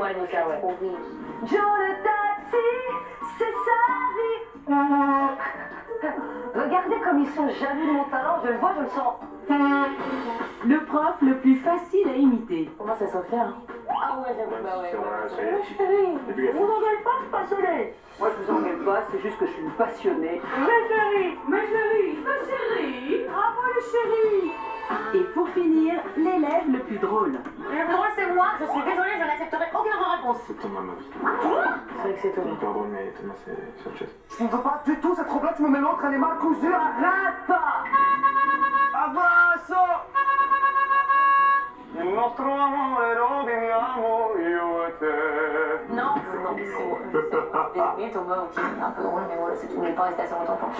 Annika, ouais. Trop riche. Joe le taxi, c'est sa vie. Regardez comme ils sont jaloux de mon talent, je le vois, je le sens. Le prof le plus facile à imiter. Pour moi, c'est Sophia. Hein. Ah ouais, j'avoue, bah ouais. Ma chérie, vous n'engueulez pas, c'est passionné. Moi, je vous engueule pas, c'est juste que je suis une passionnée. Ma chérie, bravo le chéri. Et pour finir, l'élève le plus drôle. Moi, c'est moi. Je suis désolée, je n'accepterai aucune réponse. C'est Thomas, ma vie. C'est vrai que c'est C'est Thomas. hyper drôle, mais Thomas, c'est autre chose. Je ne veux pas du tout cette robe-là, tu me mets l'autre, elle est mal cousue, arrête pas. Avanzo! Il nostro amore lo viviamo io e te. Non, c'est moi. Désolé Thomas, ok, c'est un peu drôle, mais voilà, c'est tout. On n'est pas resté assez longtemps pour que...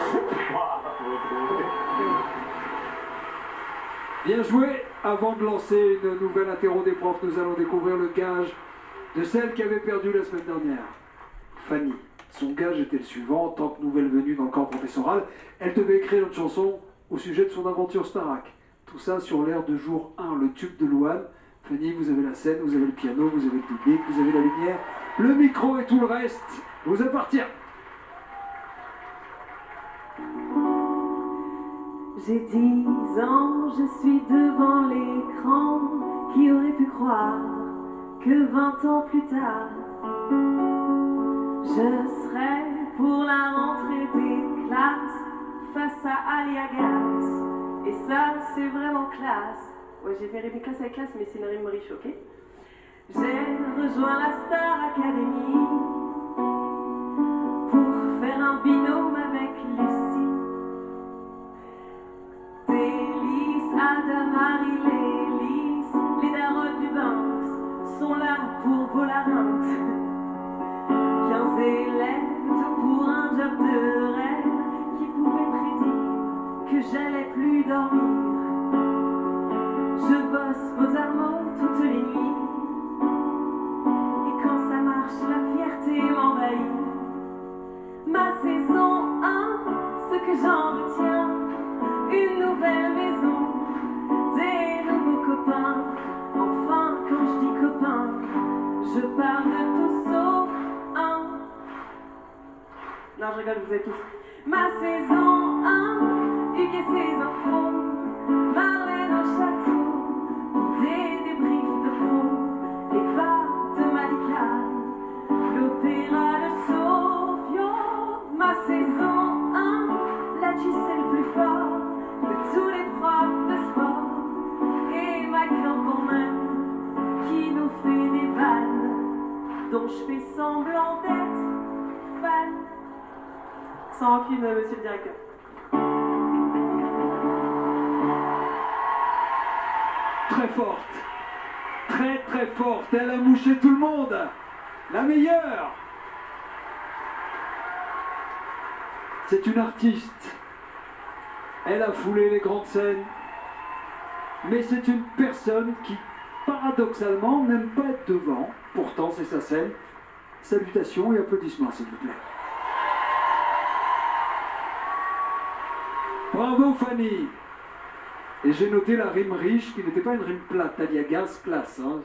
Bien joué. Avant de lancer une nouvelle interro des profs, nous allons découvrir le gage de celle qui avait perdu la semaine dernière, Fanny. Son gage était le suivant: en tant que nouvelle venue dans le corps professoral, elle devait écrire une chanson au sujet de son aventure Starac. Tout ça sur l'air de jour 1, le tube de Louane. Fanny, vous avez la scène, vous avez le piano, vous avez le public, vous avez la lumière, le micro et tout le reste. Vous à partir. J'ai 10 ans, je suis devant l'écran. Qui aurait pu croire que 20 ans plus tard, je serais pour la rentrée des classes face à Aliagas. Et ça, c'est vraiment classe. Ouais, j'ai fait rêver classe avec classe, mais c'est une rime riche, ok? J'ai rejoint la Star Academy pour faire un binôme avec Lucie. Délice, Adam, Harry, Lélis, les darons du Banks sont là pour vos larynx. 15 élèves, tout pour un job de rêve qui pouvait prédire que j'allais plus dormir. Je bosse vos armes toutes les nuits. Et quand ça marche, la fierté m'envahit. Ma saison 1, ce que j'en retiens, une nouvelle maison, des nouveaux copains. Enfin, quand je dis copains, je parle de tout sauf un. Non, je rigole, vous êtes tous. Ma saison 1, Hugues et ses enfants, Marlène au château, des débriefs de fond, les bars de Malika, l'opéra de Sofia. Ma saison 1, la Gisèle le plus fort de tous les profs de sport, et Michael Coleman qui nous fait des vannes dont je fais semblant d'être fan. Sans rancune, monsieur le directeur. Très forte, très très forte, elle a mouché tout le monde, la meilleure. C'est une artiste, elle a foulé les grandes scènes, mais c'est une personne qui, paradoxalement, n'aime pas être devant, pourtant c'est sa scène. Salutations et applaudissements, s'il vous plaît. Bravo Fanny. Et j'ai noté la rime riche, qui n'était pas une rime plate, Aliagas classe, hein.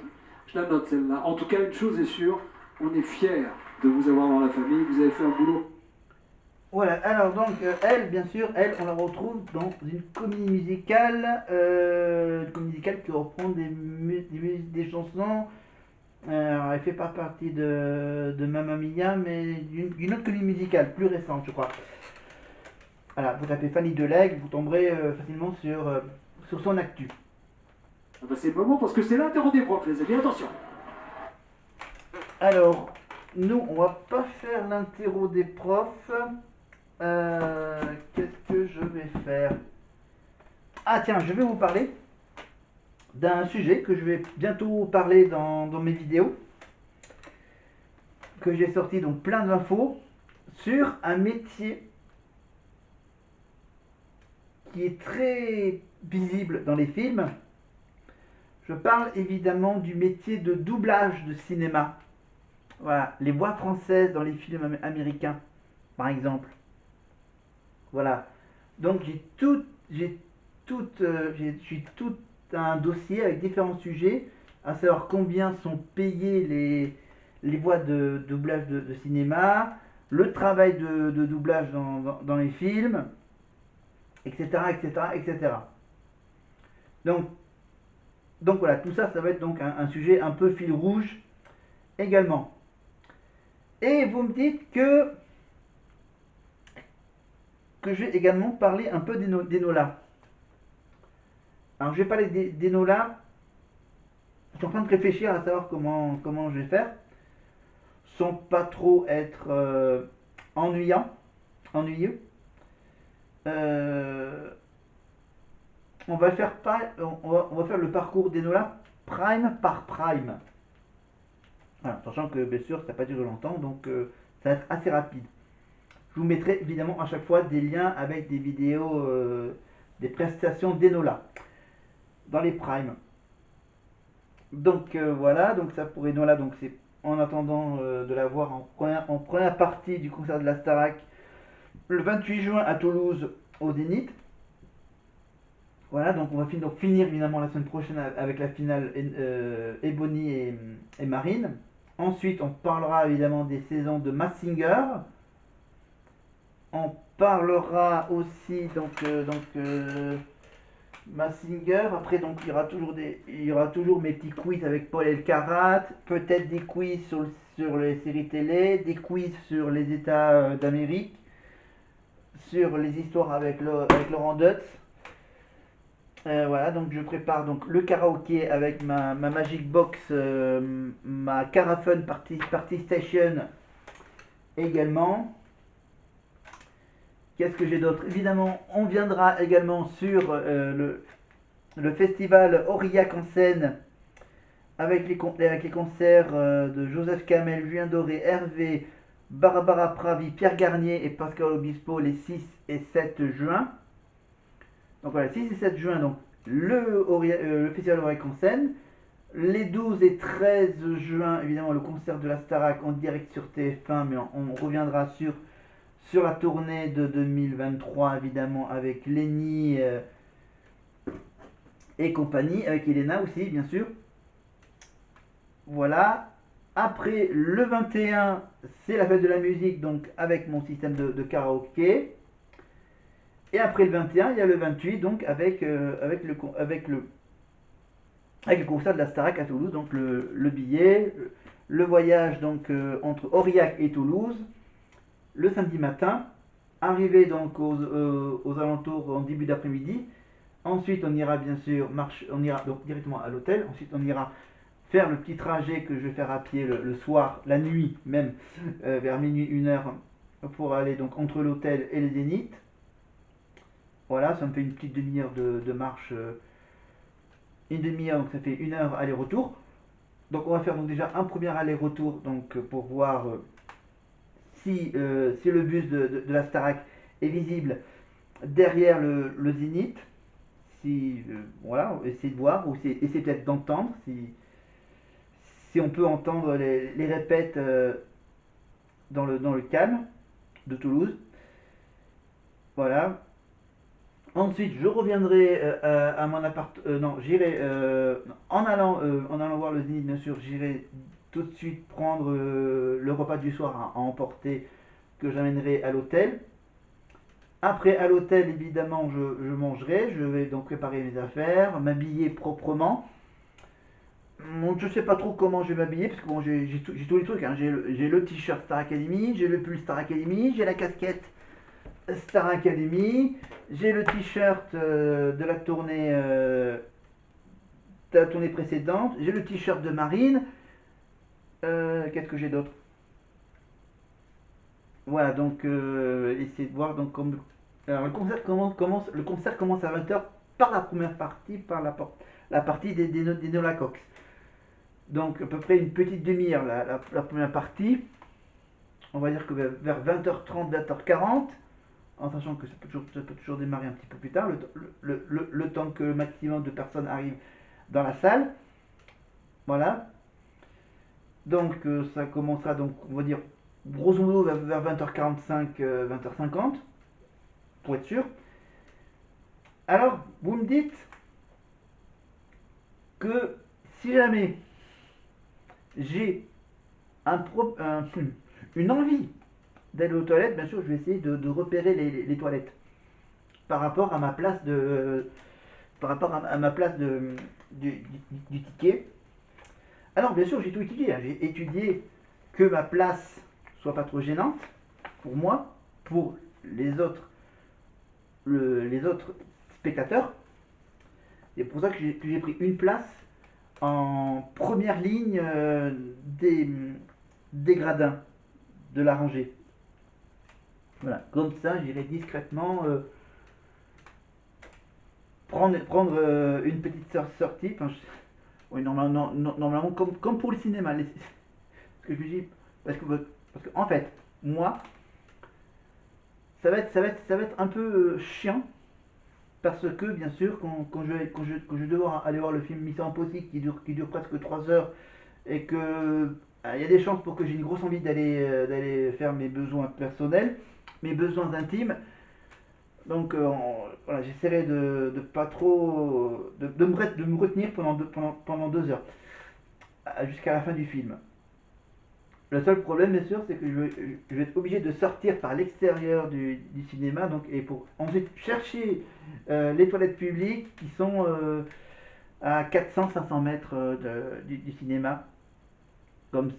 Je la note celle-là. En tout cas, une chose est sûre, on est fiers de vous avoir dans la famille, vous avez fait un boulot. Voilà, alors donc elle, bien sûr, elle, on la retrouve dans une comédie musicale qui reprend des chansons. Alors, elle fait pas partie de Mamma Mia, mais d'une autre comédie musicale, plus récente, je crois. Voilà, vous tapez Fanny Deleg, vous tomberez facilement sur son actu. Ah bah c'est le moment parce que c'est l'interro des profs, les amis, attention. Alors, nous, on va pas faire l'interro des profs. Qu'est-ce que je vais faire? Ah tiens, je vais vous parler d'un sujet que je vais bientôt parler dans mes vidéos. Que j'ai sorti donc plein d'infos sur un métier qui est très visible dans les films. Je parle évidemment du métier de doublage de cinéma. Voilà, les voix françaises dans les films américains, par exemple. Voilà. Donc j'ai tout un dossier avec différents sujets, à savoir combien sont payés les voix de doublage de cinéma, le travail de doublage dans les films, etc., etc., etc. Donc voilà, tout ça, ça va être donc un sujet un peu fil rouge également. Et vous me dites que je vais également parler un peu des Nola. Alors je vais parler des Nola. Je suis en train de réfléchir à savoir comment je vais faire, sans pas trop être ennuyeux. On va faire le parcours des Nola prime par prime. Voilà, sachant que bien sûr ça va pas durer longtemps, donc ça va être assez rapide. Je vous mettrai évidemment à chaque fois des liens avec des vidéos, des prestations d'Enola dans les primes. Donc voilà, donc ça pour Enola, donc c'est en attendant de la voir en première partie du concert de la Starac le 28 juin à Toulouse au Zénith. Voilà, donc on va finir évidemment la semaine prochaine avec la finale Ebony et Marine. Ensuite, on parlera évidemment des saisons de Mask Singer. On parlera aussi Mask Singer. Après, donc il y aura toujours mes petits quiz avec Paul Elkarat. Peut-être des quiz sur les séries télé, des quiz sur les États d'Amérique, sur les histoires avec Laurent Dutz. Voilà, donc je prépare donc le karaoké avec ma Magic Box, ma Carafun Party Station également. Qu'est-ce que j'ai d'autre? Évidemment, on viendra également sur le festival Aurillac en scène avec les concerts de Joseph Kamel, Julien Doré, Hervé, Barbara Pravi, Pierre Garnier et Pascal Obispo les 6 et 7 juin. Donc voilà, 6 et 7 juin, donc le festival Aurillac en scène. Les 12 et 13 juin, évidemment, le concert de la Starac en direct sur TF1, mais on reviendra sur la tournée de 2023, évidemment, avec Lenny et compagnie, avec Elena aussi, bien sûr. Voilà. Après, le 21, c'est la fête de la musique, donc avec mon système de karaoké. Et après le 21, il y a le 28, donc avec le concert de la Starac à Toulouse, donc le billet, le voyage donc entre Aurillac et Toulouse, le samedi matin, arrivé donc aux alentours en début d'après-midi. Ensuite, on ira bien sûr on ira donc directement à l'hôtel. Ensuite, on ira faire le petit trajet que je vais faire à pied le soir, la nuit même, vers minuit, 1h, pour aller donc entre l'hôtel et le Zénith. Voilà, ça me fait une petite demi-heure de marche, une demi-heure, donc ça fait 1h aller-retour. Donc on va faire donc déjà un premier aller-retour donc pour voir si le bus de la Starac est visible derrière le Zénith. Voilà, essayer de voir, ou essayer peut-être d'entendre si on peut entendre les répètes dans le calme de Toulouse. Voilà. Ensuite, je reviendrai à mon appart. Non, j'irai en allant voir le Zénith, bien sûr, j'irai tout de suite prendre le repas du soir à emporter que j'amènerai à l'hôtel. Après, à l'hôtel, évidemment, je mangerai. Je vais donc préparer mes affaires, m'habiller proprement. Bon, je sais pas trop comment je vais m'habiller, parce que bon, j'ai tous les trucs. Hein. J'ai le t-shirt Star Academy, j'ai le pull Star Academy, j'ai la casquette Star Academy, j'ai le t-shirt de la tournée précédente, j'ai le t-shirt de Marine. Qu'est-ce que j'ai d'autre? Voilà, donc essayez de voir. Donc, alors, le concert commence à 20h par la première partie, par la partie des Nola Cox. Donc à peu près une petite demi-heure la première partie. On va dire que vers 20h30, 20h40, en sachant que ça peut toujours démarrer un petit peu plus tard, le temps que le maximum de personnes arrivent dans la salle. Voilà. Donc ça commencera, donc on va dire grosso modo vers 20h45, 20h50, pour être sûr. Alors, vous me dites que si jamais j'ai une envie d'aller aux toilettes, bien sûr, je vais essayer de repérer les toilettes par rapport à ma place du ticket. Alors, bien sûr, j'ai tout étudié, hein. J'ai étudié que ma place soit pas trop gênante pour moi, pour les autres spectateurs. C'est pour ça que j'ai pris une place en première ligne des gradins de la rangée. Voilà, comme ça j'irai discrètement prendre une petite sortie. Enfin, oui, normalement comme pour le cinéma. Ce que je dis, parce que en fait, moi, ça va être un peu chiant. Parce que bien sûr, quand je vais devoir aller voir le film Mission Impossible qui dure presque 3 heures et que il y a des chances pour que j'ai une grosse envie d'aller faire mes besoins personnels, mes besoins intimes. Donc voilà, j'essaierai de pas trop de me retenir pendant 2 heures jusqu'à la fin du film. Le seul problème, bien sûr, c'est que je vais être obligé de sortir par l'extérieur du cinéma, donc, et pour ensuite chercher les toilettes publiques qui sont à 400-500 mètres du cinéma. Non,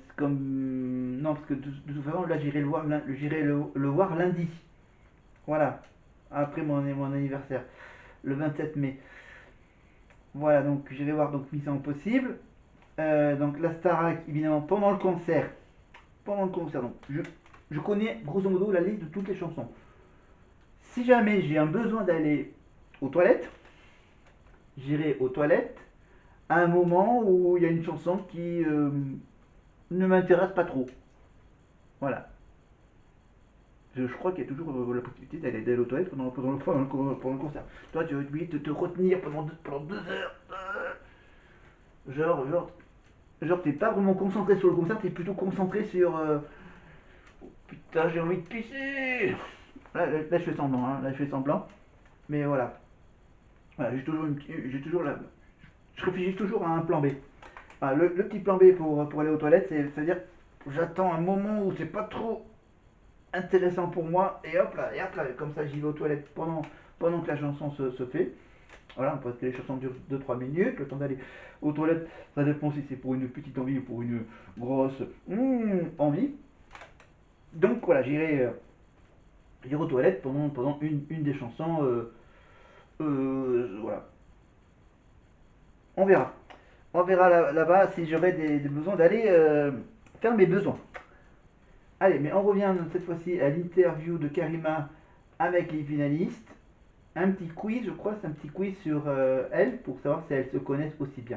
parce que de toute façon, là, j'irai le voir lundi. Voilà, après mon anniversaire, le 27 mai. Voilà, donc j'irai voir donc Mission Impossible. Donc la Starac, évidemment, pendant le concert. Donc je connais grosso modo la liste de toutes les chansons. Si jamais j'ai un besoin d'aller aux toilettes, j'irai aux toilettes à un moment où il y a une chanson qui ne m'intéresse pas trop. Voilà. Je crois qu'il y a toujours la possibilité d'aller aux toilettes pendant le concert. Toi, tu vas être obligé de te retenir pendant 2 heures. Genre, t'es pas vraiment concentré sur le concert, t'es plutôt concentré sur... Oh, putain, j'ai envie de pisser. Là, je fais semblant, hein. Là, je fais semblant. Mais voilà. Voilà, je réfléchis toujours à un plan B. Enfin, le petit plan B pour aller aux toilettes, c'est-à-dire j'attends un moment où c'est pas trop intéressant pour moi, et hop là, comme ça j'y vais aux toilettes pendant que la chanson se fait. Voilà, parce que les chansons durent 2-3 minutes, le temps d'aller aux toilettes, ça dépend si c'est pour une petite envie ou pour une grosse envie. Donc voilà, j'irai aux toilettes pendant une des chansons. Voilà. On verra. On verra là-bas si j'aurai des besoins d'aller faire mes besoins. Allez, mais on revient cette fois-ci à l'interview de Karima avec les finalistes. Un petit quiz, je crois, c'est un petit quiz sur elles, pour savoir si elles se connaissent aussi bien.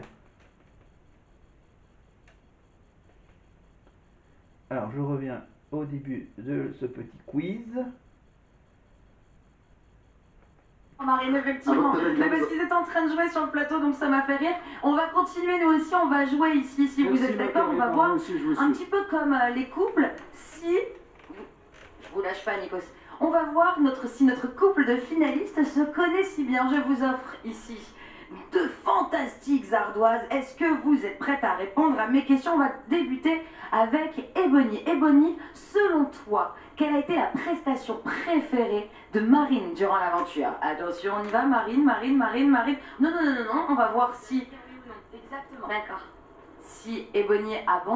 Alors, je reviens au début de ce petit quiz. Marine, effectivement, mais parce qu'ils étaient en train de jouer sur le plateau, donc ça m'a fait rire. On va continuer, nous aussi, on va jouer ici, si vous êtes d'accord, on va voir un petit peu comme les couples, si... Je vous lâche pas, Nikos. On va voir si notre couple de finalistes se connaît si bien. Je vous offre ici 2 fantastiques ardoises. Est-ce que vous êtes prête à répondre à mes questions? On va débuter avec Ebony. Ebony, selon toi, quelle a été la prestation préférée de Marine durant l'aventure? Attention, on y va, Marine. Non, on va voir si... Exactement. D'accord. Si Ebony a bon.